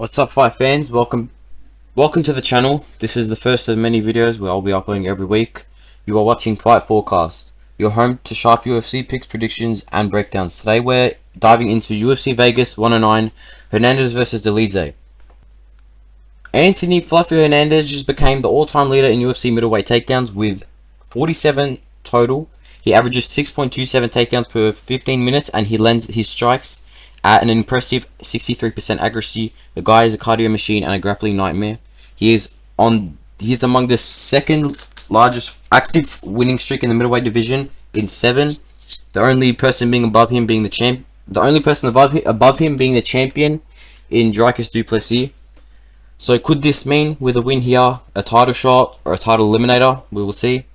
What's up, fight fans? Welcome to the channel. This is the first of many videos where I'll be uploading every week. You are watching Fight Forecast, your home to sharp UFC picks, predictions, and breakdowns. Today we're diving into UFC Vegas 109, Hernandez versus Dolidze. Anthony Fluffy Hernandez just became the all-time leader in UFC middleweight takedowns with 47 total. He averages 6.27 takedowns per 15 minutes, and he lands his strikes at an impressive 63% accuracy. The guy is a cardio machine and a grappling nightmare. He is among the second largest active winning streak in the middleweight division in 7. The only person above him being the champion in Dricus du Plessis. So could this mean with a win here a title shot or a title eliminator? We will see.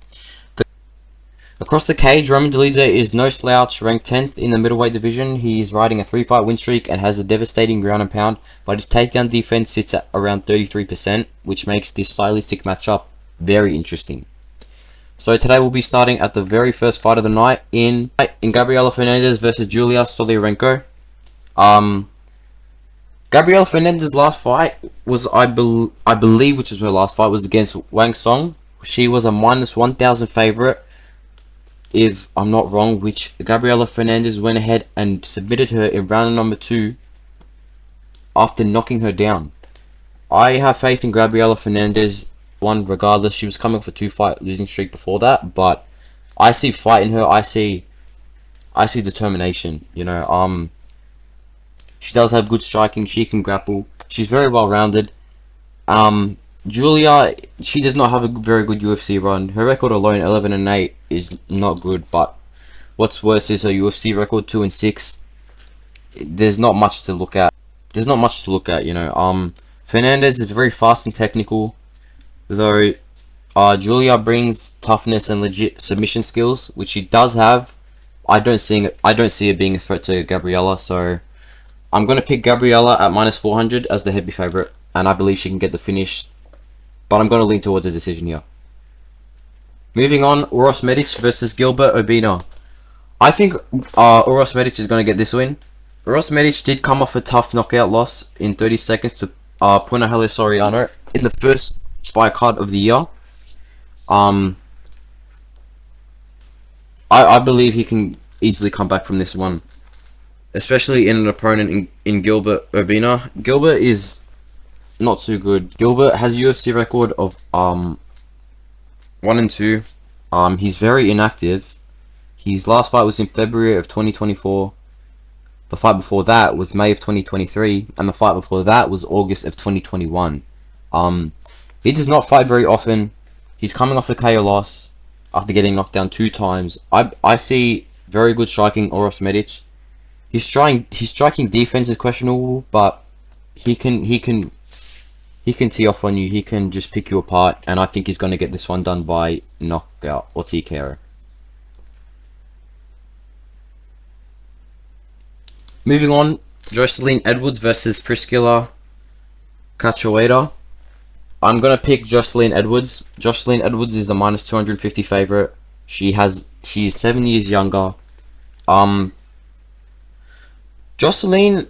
Across the cage, Roman Dolidze is no slouch, ranked 10th in the middleweight division. He is riding a 3-fight win streak and has a devastating ground and pound, but his takedown defense sits at around 33%, which makes this stylistic matchup very interesting. So today we'll be starting at the very first fight of the night in Gabriela Fernandez versus Julia Stoliarenko. Gabriela Fernandez's last fight was, I believe, which is her last fight, was against Wang Song. She was a -1,000 favorite, if I'm not wrong, which Gabriela Fernandez went ahead and submitted her in round number 2 after knocking her down. I have faith in Gabriela Fernandez, one regardless. She was coming off a 2-fight losing streak before that, but I see fight in her. I see determination. She does have good striking. She can grapple. She's very well rounded. Julia, she does not have a very good UFC run. Her record alone, 11-8, is not good. But what's worse is her UFC record, 2-6. There's not much to look at. Fernandez is very fast and technical, though. Julia brings toughness and legit submission skills, which she does have. I don't see it being a threat to Gabriela, so I'm gonna pick Gabriela at -400 as the heavy favorite, and I believe she can get the finish. But I'm going to lean towards a decision here. Moving on, Uros Medic versus Gilbert Urbina. I think Uros Medic is going to get this win. Uros Medic did come off a tough knockout loss in 30 seconds to Punahele Soriano in the first fight card of the year. I believe he can easily come back from this one, especially in an opponent in Gilbert Urbina. Gilbert is not too good. Gilbert has a UFC record of 1-2. He's very inactive. His last fight was in February of 2024. The fight before that was May of 2023, and the fight before that was August of 2021. He does not fight very often. He's coming off a KO loss after getting knocked down 2 times. I see very good striking Uros Medic. His striking defense is questionable, but he can tee off on you. He can just pick you apart, and I think he's going to get this one done by knockout or TKO. Moving on, Jocelyn Edwards versus Priscilla Cachoeira. I'm going to pick Jocelyn Edwards. Jocelyn Edwards is the -250 favorite. She is 7 years younger. Jocelyn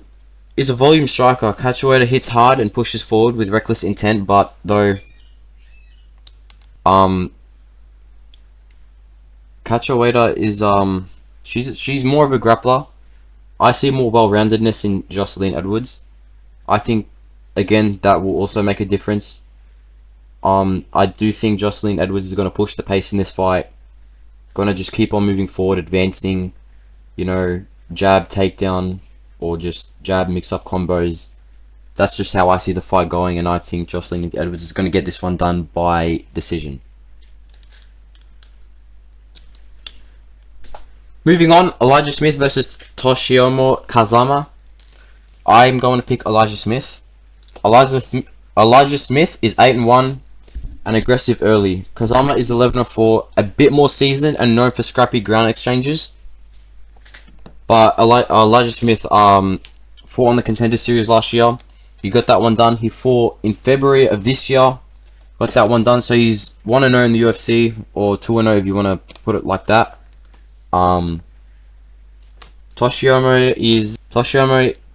is a volume striker. Cachoeira hits hard and pushes forward with reckless intent, but though Cachoeira is she's more of a grappler. I see more well-roundedness in Jocelyn Edwards. I think again that will also make a difference. I do think Jocelyn Edwards is going to push the pace in this fight. Going to just keep on moving forward, advancing, jab, takedown, or just jab mix-up combos. That's just how I see the fight going, and I think Jocelyn Edwards is going to get this one done by decision. Moving on, Elijah Smith versus Toshiomo Kazama. I'm going to pick Elijah Smith. Elijah Smith is 8-1 and aggressive early. Kazama is 11-4, a bit more seasoned and known for scrappy ground exchanges. But Elijah Smith fought on the Contender Series last year. He got that one done. He fought in February of this year. Got that one done. So he's 1-0 in the UFC, or 2-0 if you want to put it like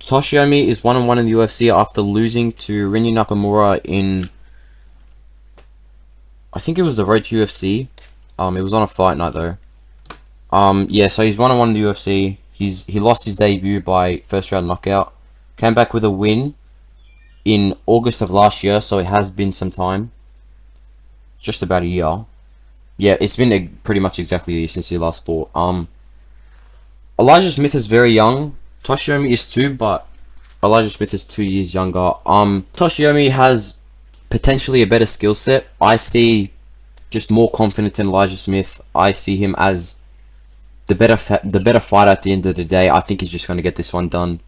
Toshiyomi is 1-1 in the UFC after losing to Rinyu Nakamura in, I think it was the road to UFC. It was on a fight night though. Yeah, so he's 1-1 in the UFC. He lost his debut by first round knockout. Came back with a win in August of last year, so it has been some time. Just about a year. Yeah, it's been pretty much exactly a year since he last fought. Elijah Smith is very young. Toshiyomi is too, but Elijah Smith is 2 years younger. Toshiyomi has potentially a better skill set. I see just more confidence in Elijah Smith. I see him as the better fighter at the end of the day. I think he's just going to get this one done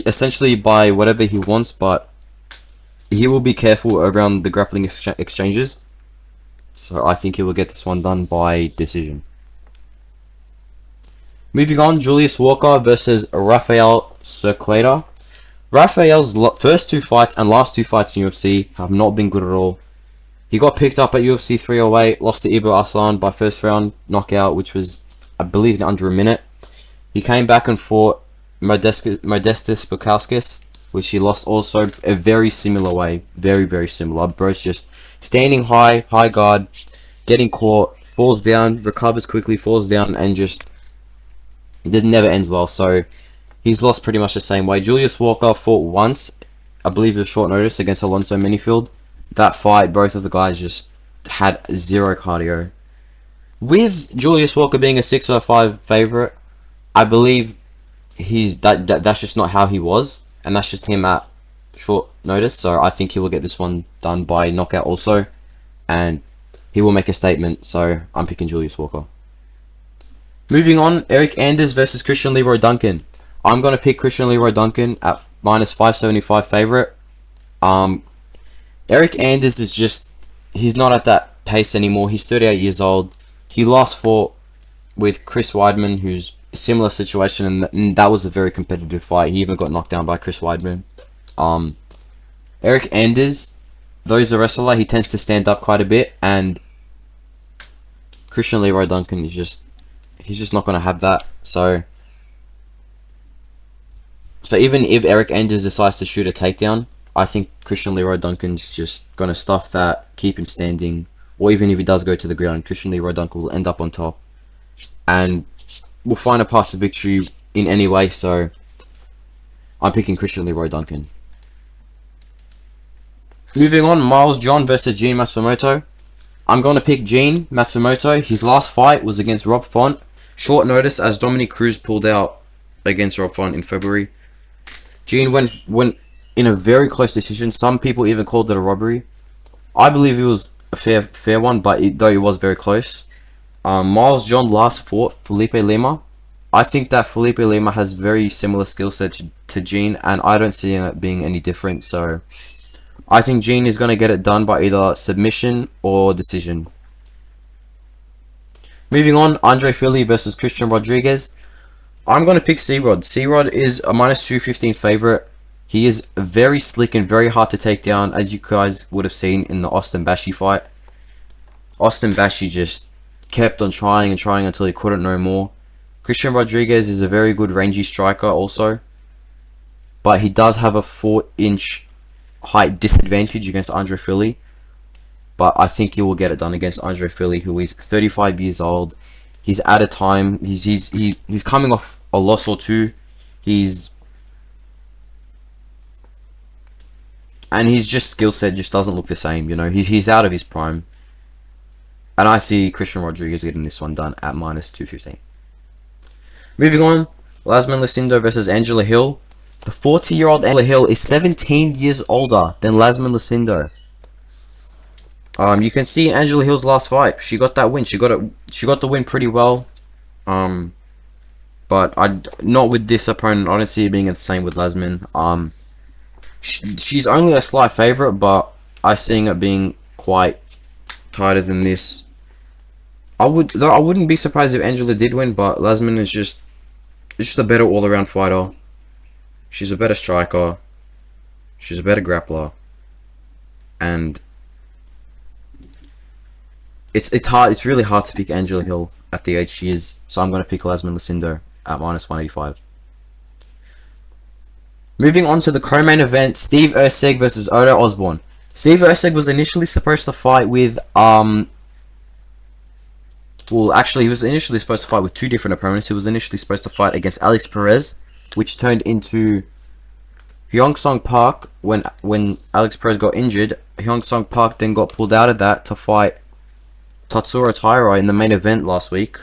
essentially by whatever he wants, but he will be careful around the grappling exchanges. So I think he will get this one done by decision. Moving on, Julius Walker versus Rafael Cerqueira. Rafael's first 2 fights and last 2 fights in UFC have not been good at all. He got picked up at UFC 308, lost to Ibo Aslan by first round knockout, which was, I believe, in under a minute. He came back and fought Modestas Bukauskas, which he lost also a very similar way. Very, very similar. Bro's just standing high guard, getting caught, falls down, recovers quickly, falls down, and just it never ends well. So he's lost pretty much the same way. Julius Walker fought once, I believe it was short notice, against Alonso Minifield. That fight, both of the guys just had zero cardio. With Julius Walker being a 605 favorite, I believe that's just not how he was, and that's just him at short notice. So I think he will get this one done by knockout also, and he will make a statement. So I'm picking Julius Walker. Moving on, Eric Anders versus Christian Leroy Duncan. I'm gonna pick Christian Leroy Duncan at -575 favorite. Eric Anders is just, he's not at that pace anymore. He's 38 years old. He last fought with Chris Weidman, who's a similar situation, and that was a very competitive fight. He even got knocked down by Chris Weidman. Eric Anders, though he's a wrestler, he tends to stand up quite a bit, and Christian Leroy Duncan is just, he's just not going to have that. So even if Eric Anders decides to shoot a takedown, I think Christian Leroy Duncan's just going to stuff that, keep him standing, or even if he does go to the ground, Christian Leroy Duncan will end up on top, and will find a path to victory in any way. So I'm picking Christian Leroy Duncan. Moving on, Miles John versus Gene Matsumoto. I'm going to pick Gene Matsumoto. His last fight was against Rob Font. Short notice as Dominic Cruz pulled out against Rob Font in February. Gene went in a very close decision. Some people even called it a robbery. I believe it was a fair one, but though it was very close. Miles John last fought Felipe Lima. I think that Felipe Lima has very similar skill set to Gene, and I don't see it being any different. So I think Gene is going to get it done by either submission or decision. Moving on, Andre Fili versus Christian Rodriguez. I'm going to pick C-Rod. C-Rod is a -215 favorite. He is very slick and very hard to take down, as you guys would have seen in the Austin Bashi fight. Austin Bashi just kept on trying and trying until he couldn't no more. Christian Rodriguez is a very good rangy striker also, but he does have a 4-inch height disadvantage against Andre Fili. But I think he will get it done against Andre Fili, who is 35 years old. He's at a time. He's coming off a loss or two. And his just skill set just doesn't look the same. You know, he's out of his prime. And I see Christian Rodriguez getting this one done at -215. Moving on, Lasman Lucindo versus Angela Hill. The 40-year-old Angela Hill is 17 years older than Lasman Lucindo. You can see Angela Hill's last fight. She got that win. She got the win pretty well. But not with this opponent. I don't see it being the same with Lasman. She's only a slight favorite, but I see it being quite tighter than this. I wouldn't be surprised if Angela did win, but Lasman is just a better all-around fighter. She's a better striker. She's a better grappler, and it's hard. It's really hard to pick Angela Hill at the age she is. So I'm going to pick Lasman Lucindo at -185. Moving on to the co-main event, Steve Erceg versus Odo Osbourne. Steve Erceg was initially supposed to fight with well, actually, he was initially supposed to fight with two different opponents. He was initially supposed to fight against Alex Perez, which turned into Hyung Sung Park when Alex Perez got injured. Hyung Sung Park then got pulled out of that to fight Tatsuro Taira in the main event last week,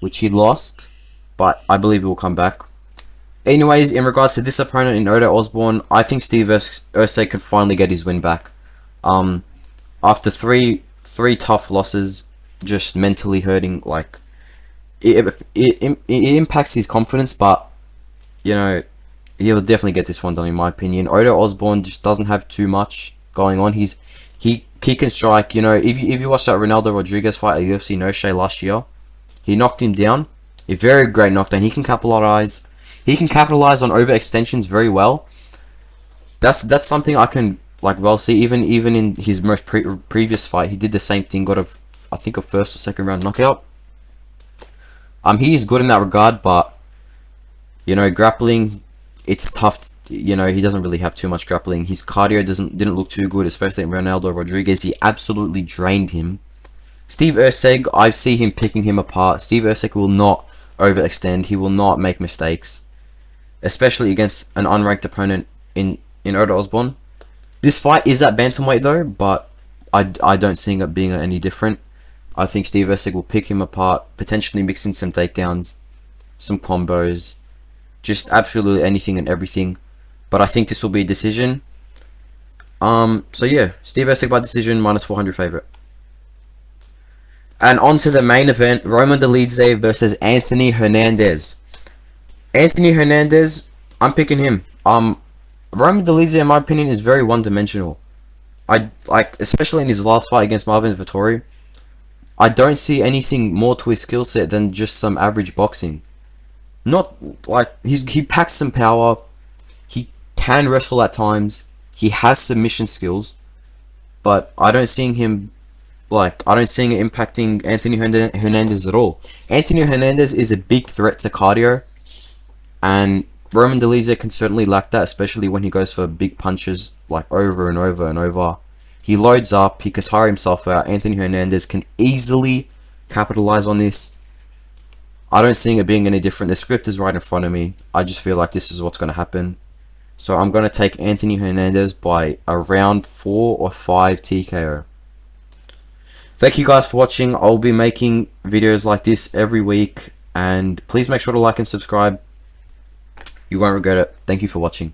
which he lost, but I believe he will come back. Anyways, in regards to this opponent in Odo Osbourne, I think Steve Erceg can finally get his win back. After three tough losses, just mentally hurting, like it impacts his confidence, but you know, he'll definitely get this one done in my opinion. Odo Osbourne just doesn't have too much going on. He can strike. You know, if you watch that Ronaldo Rodriguez fight at UFC No Shade last year, he knocked him down. A very great knockdown. He can capitalize. He can capitalize on overextensions very well. That's something I can well see. Even in his most previous fight, he did the same thing. Got I think a first or second round knockout. He is good in that regard, but you know, grappling, it's tough. You know, he doesn't really have too much grappling. His cardio didn't look too good, especially in Ronaldo Rodriguez. He absolutely drained him. Steve Erceg, I see him picking him apart. Steve Erceg will not overextend. He will not make mistakes, especially against an unranked opponent in Odo Osbourne. This fight is at bantamweight though, but I don't see it being any different. I think Steve Erceg will pick him apart, potentially mixing some takedowns, some combos, just absolutely anything and everything. But I think this will be a decision. So yeah, Steve Erceg by decision, -400 favorite. And on to the main event, Roman Dolidze versus Anthony Hernandez. Anthony Hernandez, I'm picking him. Roman Dolidze, in my opinion, is very one-dimensional. Especially in his last fight against Marvin Vettori, I don't see anything more to his skill set than just some average boxing. Not like he packs some power. He can wrestle at times. He has submission skills, but I don't see him it impacting Anthony Hernandez at all. Anthony Hernandez is a big threat to cardio, and Roman Dolidze can certainly lack that, especially when he goes for big punches like over and over and over. He loads up, he can tire himself out. Anthony Hernandez can easily capitalize on this. I don't see it being any different. The script is right in front of me. I just feel like this is what's going to happen. So I'm going to take Anthony Hernandez by around 4 or 5 TKO. Thank you guys for watching. I'll be making videos like this every week. And please make sure to like and subscribe. You won't regret it. Thank you for watching.